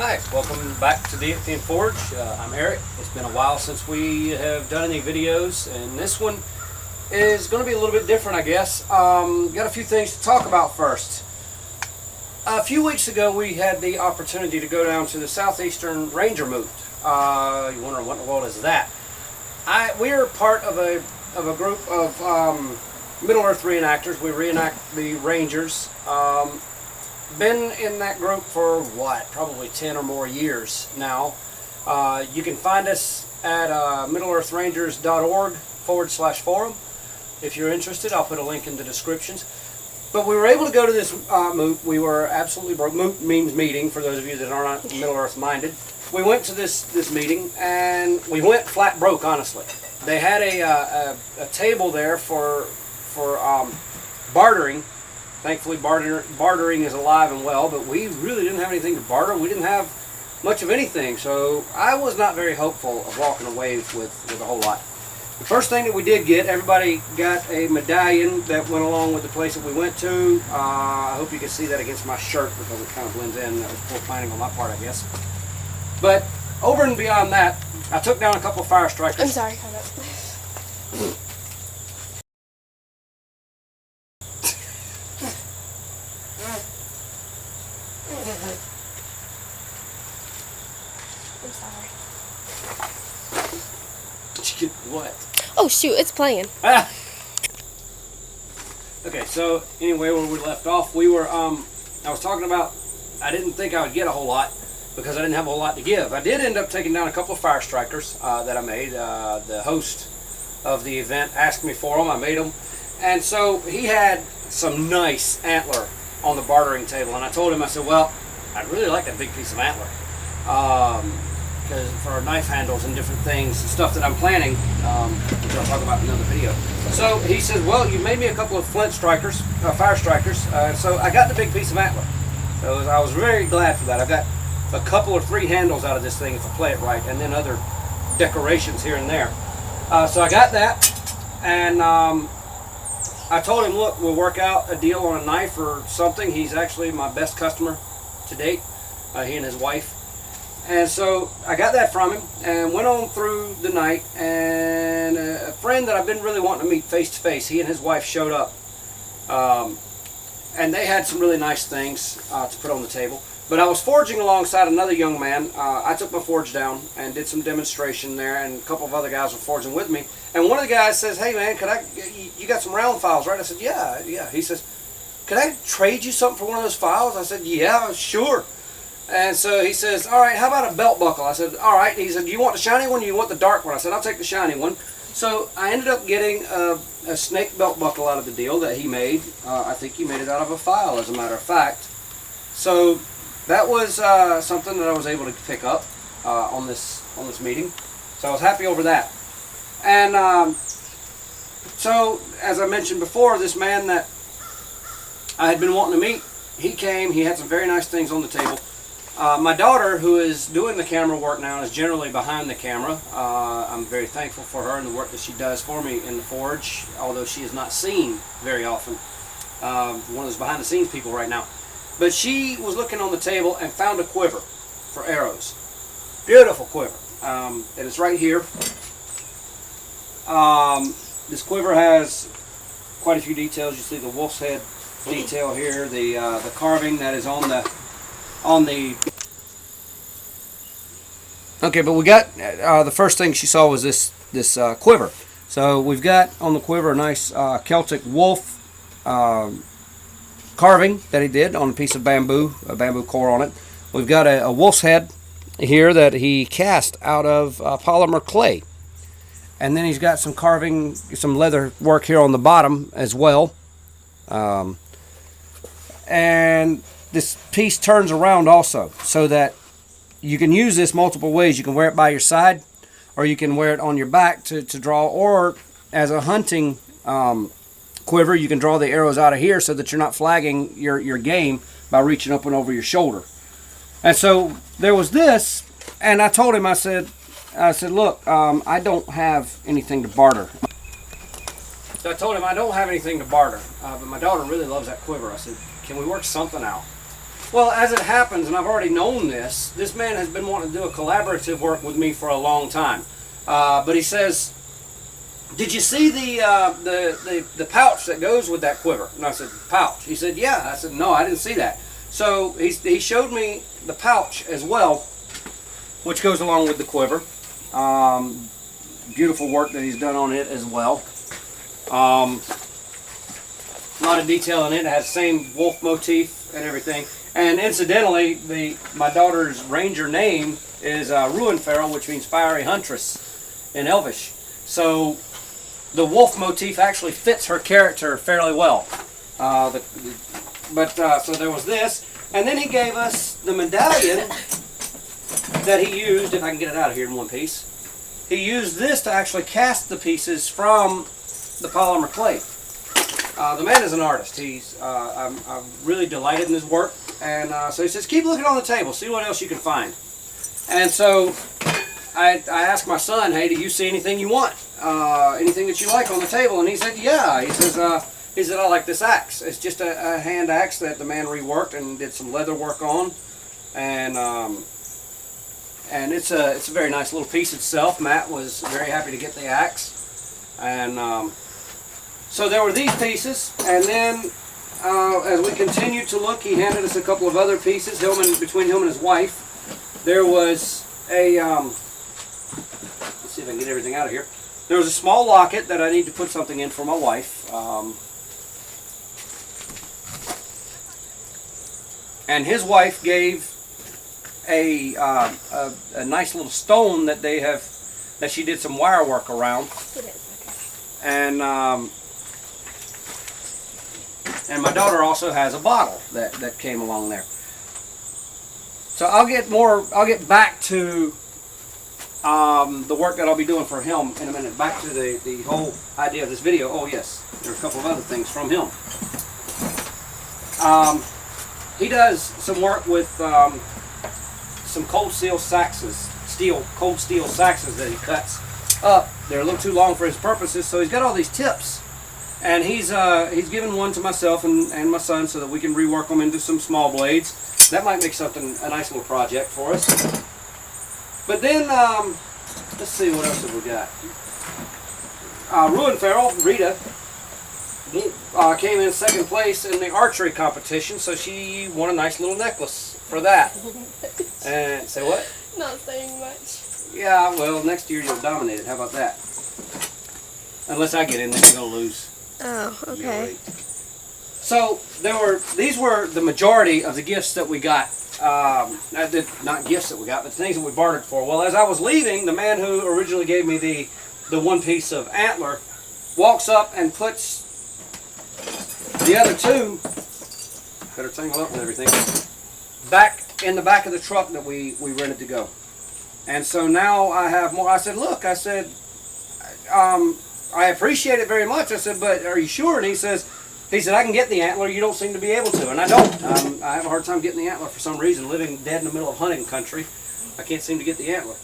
Hi, welcome back to the Theme Forge. I'm Eric. It's been a while since we have done any videos, and this one is going to be a little bit different, I guess. Got a few things to talk about first. A few weeks ago, we had the opportunity to go down to the Southeastern Ranger Moot. You wonder what in the world is that? We are part of a group of Middle Earth reenactors. We reenact the Rangers. Been in that group for what, probably 10 or more years now. You can find us at middleearthrangers.org/forum. If you're interested, I'll put a link in the descriptions. But we were able to go to this moot. We were absolutely broke. Moot means meeting, for those of you that are not Middle Earth minded. We went to this meeting, and we went flat broke, honestly. They had a table there for bartering. Thankfully, bartering is alive and well, but we really didn't have anything to barter. We didn't have much of anything, so I was not very hopeful of walking away with a whole lot. The first thing that we did get, everybody got a medallion that went along with the place that we went to. I hope you can see that against my shirt because it kind of blends in. That was poor planning on my part, I guess. But over and beyond that, I took down a couple of fire strikers. I'm sorry, hold up. I'm sorry. What? Oh shoot, it's playing. Ah. Okay, so anyway, where we left off, we were, I was talking about, I didn't think I would get a whole lot because I didn't have a whole lot to give. I did end up taking down a couple of fire strikers that I made. The host of the event asked me for them. I made them. And so he had some nice antler on the bartering table. And I told him, I said, well, I'd really like that big piece of antler. Because for knife handles and different things, stuff that I'm planning, which I'll talk about in another video. So he said, well, you made me a couple of flint strikers, fire strikers, so I got the big piece of antler. So I was very glad for that. I got a couple or three handles out of this thing if I play it right, and then other decorations here and there. So I got that, and I told him, look, we'll work out a deal on a knife or something. He's actually my best customer to date, he and his wife. And so I got that from him and went on through the night, and a friend that I've been really wanting to meet face to face, he and his wife showed up. And they had some really nice things to put on the table. But I was forging alongside another young man. I took my forge down and did some demonstration there, and a couple of other guys were forging with me. And one of the guys says, hey man, you got some round files, right? I said, yeah. He says, could I trade you something for one of those files? I said, yeah, sure. And so he says, all right, how about a belt buckle? I said, all right. He said, do you want the shiny one or you want the dark one? I said, I'll take the shiny one. So I ended up getting a snake belt buckle out of the deal that he made. I think he made it out of a file, as a matter of fact. So that was something that I was able to pick up on this meeting. So I was happy over that. And so, as I mentioned before, this man that I had been wanting to meet, he came. He had some very nice things on the table. My daughter, who is doing the camera work now, is generally behind the camera. I'm very thankful for her and the work that she does for me in the forge, although she is not seen very often. One of those behind-the-scenes people right now. But she was looking on the table and found a quiver for arrows. Beautiful quiver. And it's right here. This quiver has quite a few details. You see the wolf's head detail here, the carving that is on the okay, but we got the first thing she saw was this quiver. So we've got on the quiver a nice Celtic wolf carving that he did on a piece of bamboo, a bamboo core on it. We've got a wolf's head here that he cast out of polymer clay, and then he's got some carving, some leather work here on the bottom as well. And this piece turns around also, so that you can use this multiple ways. You can wear it by your side, or you can wear it on your back to draw, or as a hunting quiver, you can draw the arrows out of here so that you're not flagging your game by reaching up and over your shoulder. And so there was this, and I told him, I said, look, I don't have anything to barter. So I told him I don't have anything to barter, but my daughter really loves that quiver. I said, can we work something out? Well, as it happens, and I've already known this man has been wanting to do a collaborative work with me for a long time. But he says, "Did you see the pouch that goes with that quiver?" And I said, "Pouch?" He said, "Yeah." I said, "No, I didn't see that." So he showed me the pouch as well, which goes along with the quiver. Beautiful work that he's done on it as well. A lot of detail in it. It has the same wolf motif and everything. And incidentally, my daughter's ranger name is Ruinfarrell, which means fiery huntress in Elvish. So the wolf motif actually fits her character fairly well. So there was this, and then he gave us the medallion that he used. If I can get it out of here in one piece, he used this to actually cast the pieces from the polymer clay. The man is an artist. I'm really delighted in his work, and so he says, "Keep looking on the table, see what else you can find." And so I asked my son, "Hey, do you see anything you want? Anything that you like on the table?" And he said, "Yeah." He said, "I like this axe. It's just a hand axe that the man reworked and did some leather work on, and it's a very nice little piece itself." Matt was very happy to get the axe, and so there were these pieces, and then as we continued to look, he handed us a couple of other pieces. Between him and his wife, there was a let's see if I can get everything out of here. There was a small locket that I need to put something in for my wife. And his wife gave a nice little stone that she did some wire work around. It is, okay. And my daughter also has a bottle that came along there. So I'll get back to the work that I'll be doing for him in a minute. Back to the whole idea of this video. Oh yes, there are a couple of other things from him. He does some work with some cold steel saxes that he cuts up. They're a little too long for his purposes, so he's got all these tips. And he's given one to myself and my son so that we can rework them into some small blades. That might make a nice little project for us. But then, let's see, what else have we got? Ruinfarrell, Rita, came in second place in the archery competition, so she won a nice little necklace for that. And say what? Not saying much. Yeah, well, next year you'll dominate it. How about that? Unless I get in there, you're going to lose. Oh, okay. So these were the majority of the gifts that we got. Not gifts that we got, but things that we bartered for. Well, as I was leaving, the man who originally gave me the one piece of antler walks up and puts the other two, better tangle up with everything, back in the back of the truck that we rented to go. And so now I have more. I said, "Look," I said, "I appreciate it very much." I said, "But are you sure?" And he said, "I can get the antler. You don't seem to be able to." And I don't. I have a hard time getting the antler for some reason. Living dead in the middle of hunting country, I can't seem to get the antler.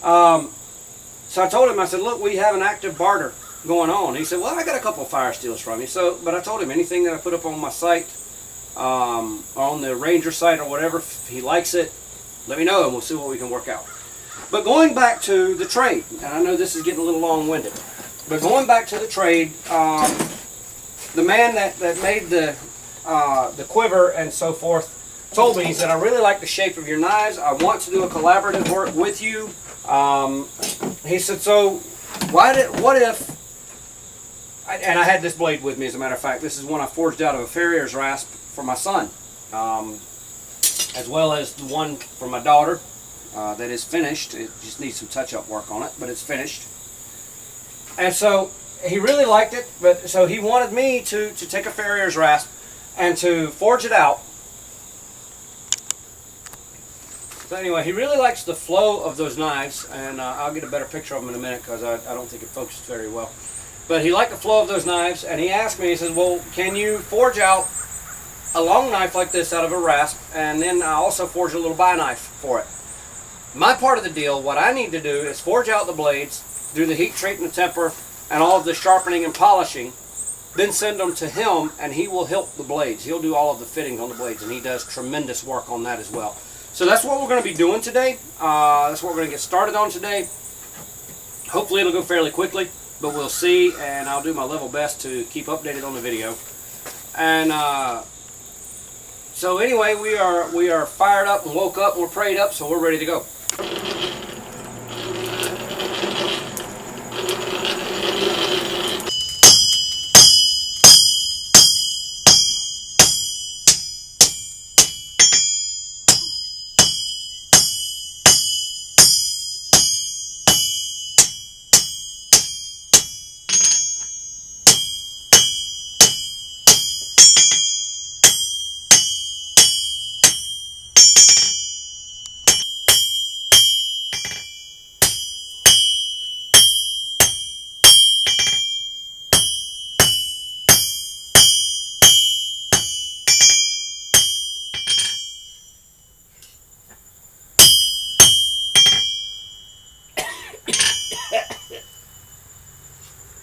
So I told him, I said, "Look, we have an active barter going on." He said, "Well, I got a couple of fire steels from you." But I told him anything that I put up on my site, on the ranger site or whatever, if he likes it, let me know and we'll see what we can work out. But going back to the trade, and I know this is getting a little long-winded, but going back to the trade, the man that made the quiver and so forth told me, he said, "I really like the shape of your knives. I want to do a collaborative work with you." He said, "So what if," and I had this blade with me, as a matter of fact. This is one I forged out of a farrier's rasp for my son, as well as the one for my daughter that is finished. It just needs some touch-up work on it, but it's finished. And so he really liked it, but so he wanted me to take a farrier's rasp and to forge it out. So anyway, he really likes the flow of those knives, and I'll get a better picture of them in a minute because I don't think it focuses very well. But he liked the flow of those knives, and he asked me, he says, "Well, can you forge out a long knife like this out of a rasp, and then I also forge a little buy knife for it?" My part of the deal, what I need to do is forge out the blades, do the heat treat and the temper, and all of the sharpening and polishing, then send them to him, and he will help the blades. He'll do all of the fittings on the blades, and he does tremendous work on that as well. So that's what we're going to be doing today. That's what we're going to get started on today. Hopefully it'll go fairly quickly, but we'll see, and I'll do my level best to keep updated on the video. And so anyway, we are fired up and woke up and we're prayed up, so we're ready to go.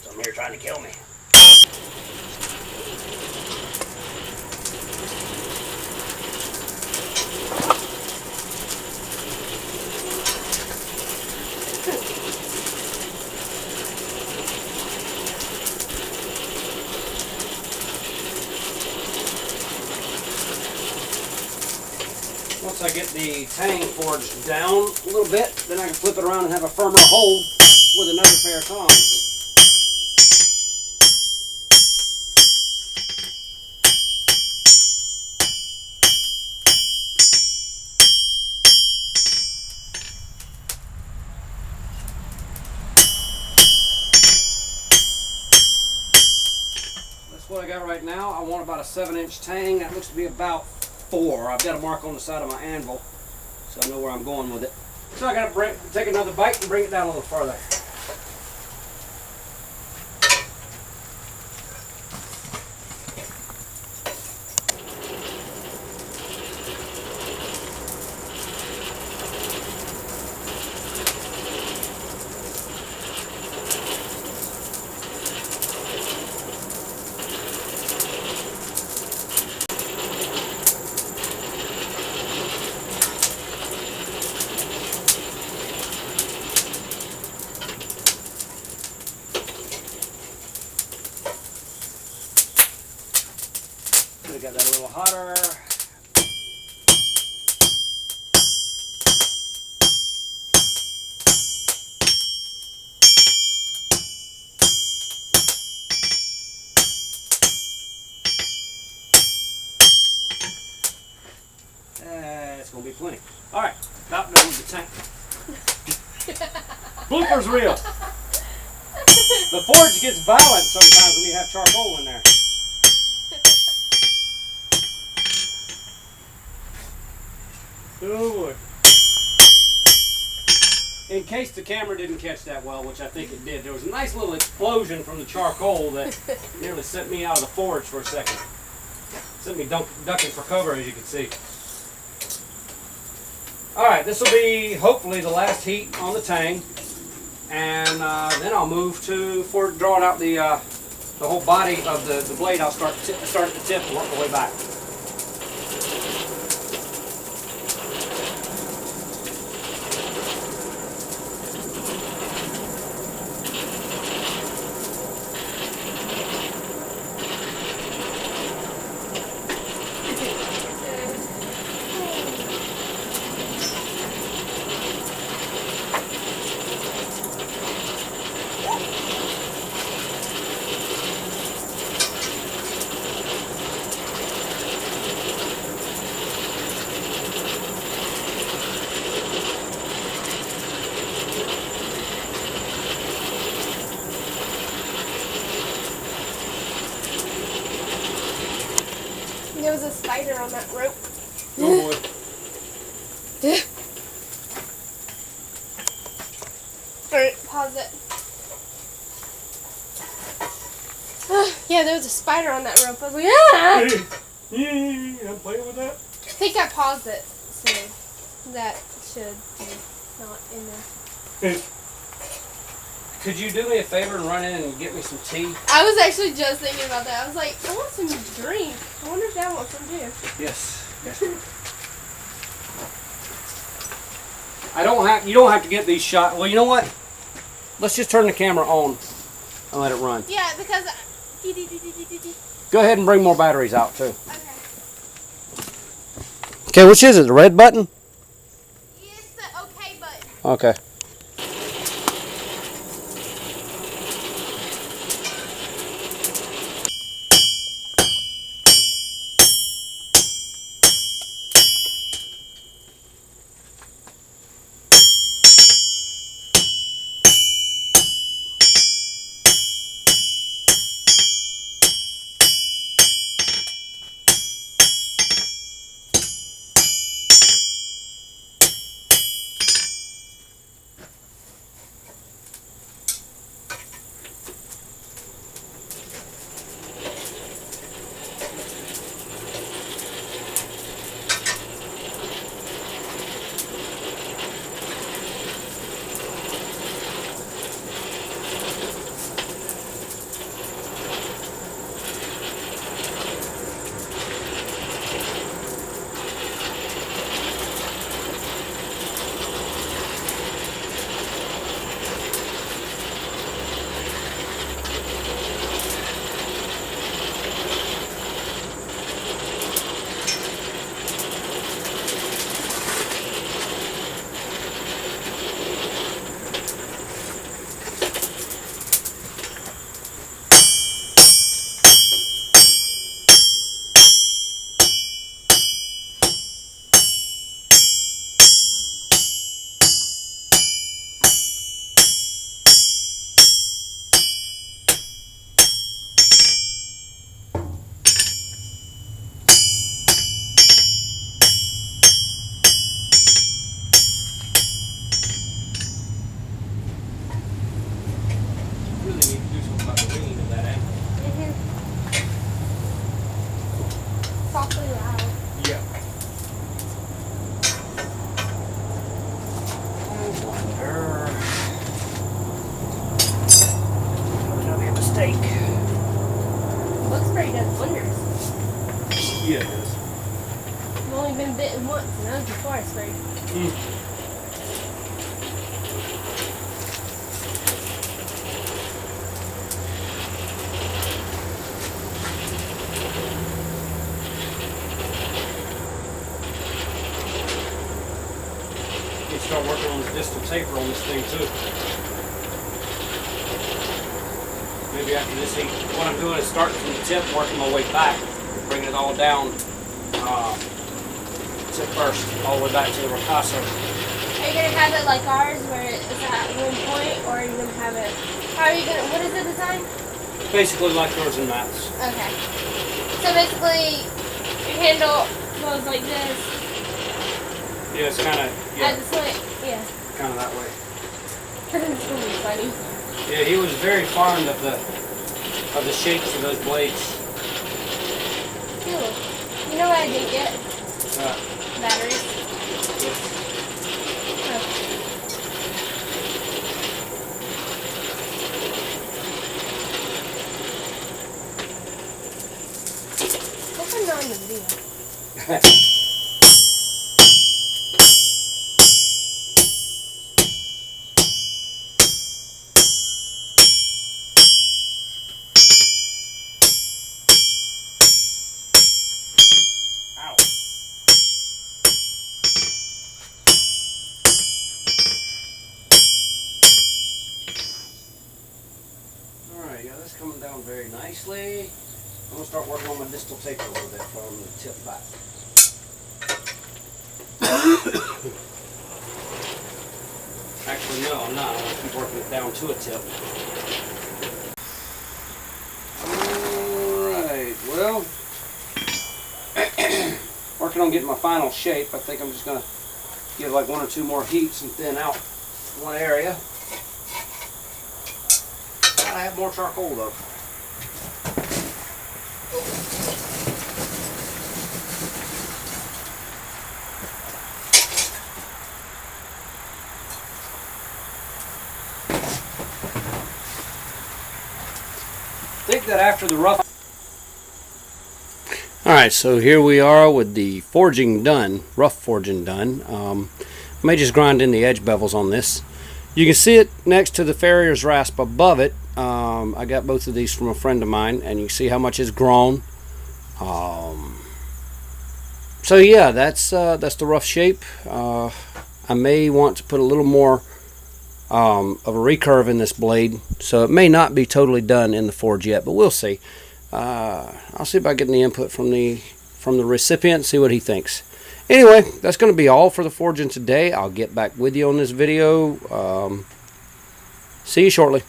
Some here trying to kill me. Once I get the tang forged down a little bit, then I can flip it around and have a firmer hold with another pair of tongs. That's what I got right now. I want about a 7-inch tang. That looks to be about 4. I've got a mark on the side of my anvil, so I know where I'm going with it. So I got to take another bite and bring it down a little further. We got that a little hotter. It's going to be plenty. All right, about done with the tank. Bloopers reel. The forge gets violent sometimes when you have charcoal in there. Oh boy. In case the camera didn't catch that well, which I think it did, there was a nice little explosion from the charcoal that nearly sent me out of the forge for a second. Sent me ducking for cover, as you can see. Alright, this will be hopefully the last heat on the tang, and then I'll move to, for drawing out the whole body of the blade. I'll start at the tip and work my way back. There was a spider on that rope. Oh boy. Alright, pause it. Yeah, there was a spider on that rope. I was like, ah! I'm playing with that. I think I paused it, so that should be not in there. Could you do me a favor and run in and get me some tea? I was actually just thinking about that. I was like, I want some drink. I wonder if Dad wants some too. Yes. Yes. You don't have to get these shots. Well, you know what? Let's just turn the camera on and let it run. Yeah, because. Go ahead and bring more batteries out too. Okay. Okay, which is it? The red button? It's the OK button. Okay. Really need to do something about the ringing of that angle. It's awfully loud. Yeah. I wonder. Probably gonna be a mistake. Looks pretty does wonders. Yeah, it is. I've only been bitten once, and that was before I sprayed. You start working on the distal taper on this thing too. Maybe after this heat, what I'm doing is starting from the tip, working my way back, bringing it all down. Tip first, all the way back to the ricasso. Are you gonna have it like ours, where it's at one point, or are you gonna have it? How are you gonna? What is the design? Basically like yours and Matt's. Okay. So basically, your handle goes like this. Yeah, it's kind of At the slant. Yeah. kind of that way. It's gonna be funny. Yeah, he was very fond of the shapes of those blades. Cool. You know what I didn't get? Batteries. Yes. Oh. Hope I'm not in the video. Ow. Alright, yeah, that's coming down very nicely. I'm going to start working on my distal taper a little bit from the tip back. Actually, no, I'm not. I'm going to keep working it down to a tip. Alright, well, working on getting my final shape. I think I'm just going to give like one or two more heats and thin out one area. Gotta have more charcoal though. think that after the rough... Alright, so here we are with the forging done, rough forging done. I may just grind in the edge bevels on this. You can see it next to the farrier's rasp above it. I got both of these from a friend of mine, and you can see how much it's grown. So yeah, that's the rough shape. I may want to put a little more of a recurve in this blade, so it may not be totally done in the forge yet, but we'll see. I'll see if I get any input from the recipient, see what he thinks. Anyway, that's going to be all for the forging today. I'll get back with you on this video. See you shortly.